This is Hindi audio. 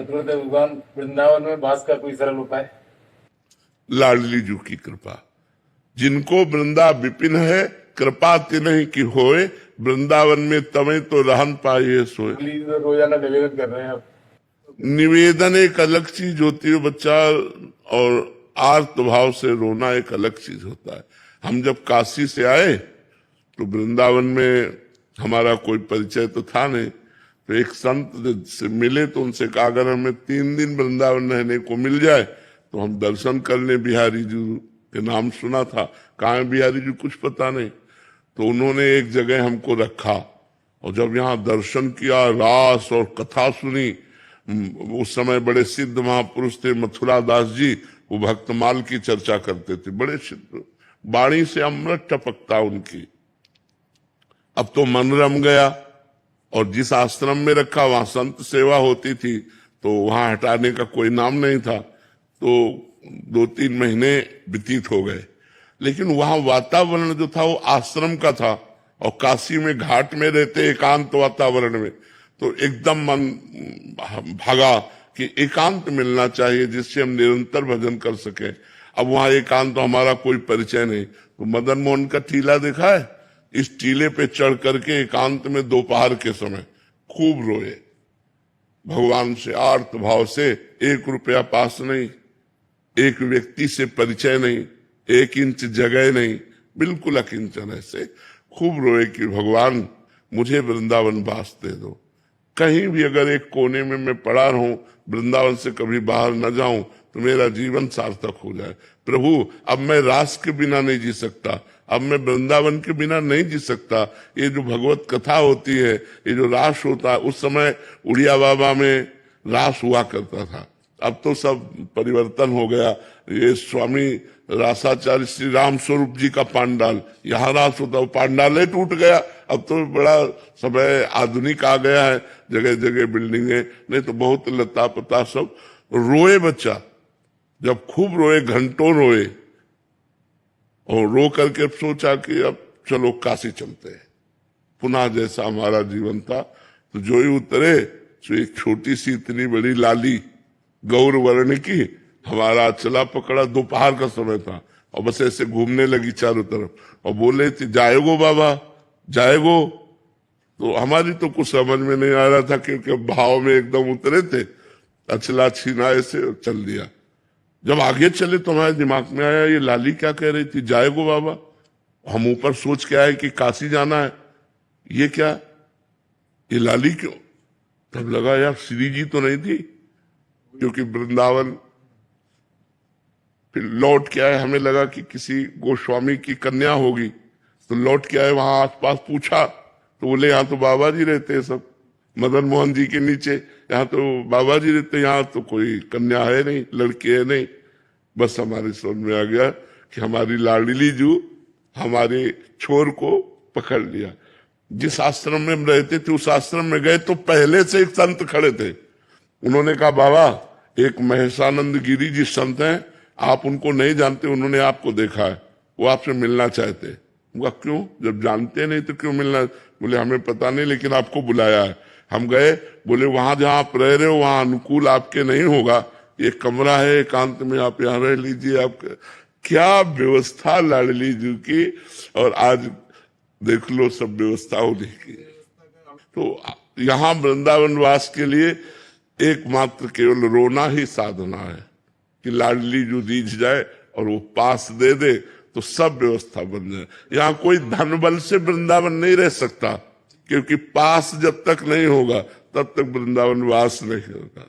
अनुरोध है भगवान वृंदावन में वास का कोई सरल उपाय। लाडली जू की कृपा, जिनको वृंदा विपिन है, कृपा तिन्हि की होए, वृंदावन में तमें तो रहन पाए सोए। तो रोजाना निवेदन कर रहे हैं आप। निवेदन एक अलग चीज होती है बच्चा, और आर्त भाव से रोना एक अलग चीज होता है। हम जब काशी से आए तो वृंदावन में हमारा कोई परिचय तो था नहीं, तो एक संत से मिले तो उनसे कहा अगर हमें 3 दिन वृंदावन रहने को मिल जाए तो हम दर्शन कर लें। बिहारी जी के नाम सुना था, कहाँ है बिहारी जी कुछ पता नहीं। तो उन्होंने एक जगह हमको रखा और जब यहाँ दर्शन किया, रास और कथा सुनी। उस समय बड़े सिद्ध महापुरुष थे मथुरा दास जी, वो भक्तमाल की चर्चा करते थे, बड़े सिद्ध, वाणी से अमृत टपकता उनकी। अब तो मन रम गया, और जिस आश्रम में रखा वहां संत सेवा होती थी, तो वहां हटाने का कोई नाम नहीं था। तो 2-3 महीने व्यतीत हो गए, लेकिन वहां वातावरण जो था वो आश्रम का था, और काशी में घाट में रहते एकांत वातावरण में, तो एकदम मन भागा कि एकांत मिलना चाहिए जिससे हम निरंतर भजन कर सके। अब वहां एकांत तो हमारा कोई परिचय नहीं, तो मदन मोहन का टीला देखा है, इस टीले पे चढ़ करके एकांत में दोपहर के समय खूब रोए, भगवान से आर्त भाव से। 1 रुपया पास नहीं, एक व्यक्ति से परिचय नहीं, 1 इंच जगह नहीं, बिल्कुल अकिंचन ऐसे खूब रोए कि भगवान मुझे वृंदावन वास दे दो। कहीं भी अगर एक कोने में मैं पड़ा रहूं, वृंदावन से कभी बाहर न जाऊं, तो मेरा जीवन सार्थक हो जाए। प्रभु अब मैं रास के बिना नहीं जी सकता, अब मैं वृंदावन के बिना नहीं जी सकता। ये जो भगवत कथा होती है, ये जो रास होता है, उस समय उड़िया बाबा में रास हुआ करता था, अब तो सब परिवर्तन हो गया। ये स्वामी रासाचार्य श्री राम स्वरूप जी का पांडाल, यहाँ रास होता, वो पांडाल टूट गया। अब तो बड़ा समय आधुनिक आ गया है, जगह जगह बिल्डिंगे, नहीं तो बहुत लता पता सब। रोए बच्चा, जब खूब रोए, घंटों रोए, और रो करके सोचा कि अब चलो काशी चलते हैं। पुनः जैसा हमारा जीवन था, तो जो ही उतरे तो एक छोटी सी इतनी बड़ी लाली गौर वर्ण की हमारा चला पकड़ा। दोपहर का समय था, और बस ऐसे घूमने लगी चारों तरफ, और बोले थे जाएगो बाबा जाएगो। तो हमारी तो कुछ समझ में नहीं आ रहा था, क्योंकि भाव में एकदम उतरे थे, अचला छीना ऐसे चल दिया। जब आगे चले तो हमारे दिमाग में आया ये लाली क्या कह रही थी, जाएगो बाबा। हम ऊपर सोच के आए कि काशी जाना है, ये क्या, ये लाली क्यों। तब लगा यार श्री जी तो नहीं थी, क्योंकि वृंदावन। फिर लौट के आए, हमें लगा कि किसी गोस्वामी की कन्या होगी, तो लौट के आए, वहां आसपास पूछा तो बोले यहाँ तो बाबा जी रहते हैं सब, मदन मोहन जी के नीचे, यहाँ तो बाबा जी रहते, यहाँ तो कोई कन्या है नहीं, लड़की है नहीं। बस हमारे समझ में आ गया कि हमारी लाडली जू हमारे छोर को पकड़ लिया। जिस आश्रम में हम रहते थे उस आश्रम में गए तो पहले से एक संत खड़े थे। उन्होंने कहा बाबा एक महेशानंद गिरी जी संत हैं, आप उनको नहीं जानते, उन्होंने आपको देखा है, वो आपसे मिलना चाहते। उनका क्यों, जब जानते नहीं तो क्यों मिलना। बोले हमें पता नहीं, लेकिन आपको बुलाया है। हम गए, बोले वहां जहां आप रह रहे हो वहां अनुकूल आपके नहीं होगा, ये कमरा है एकांत में, आप यहाँ रह लीजिए। आप क्या व्यवस्था लाडली जी की, और आज देख लो सब व्यवस्था होने की। तो यहाँ वृंदावन वास के लिए एकमात्र केवल रोना ही साधना है, कि लाडली जो रीझ जाए और वो पास दे दे तो सब व्यवस्था बन जाए। यहाँ कोई धन बल से वृंदावन नहीं रह सकता, क्योंकि पास जब तक नहीं होगा तब तक वृंदावन वास नहीं होगा।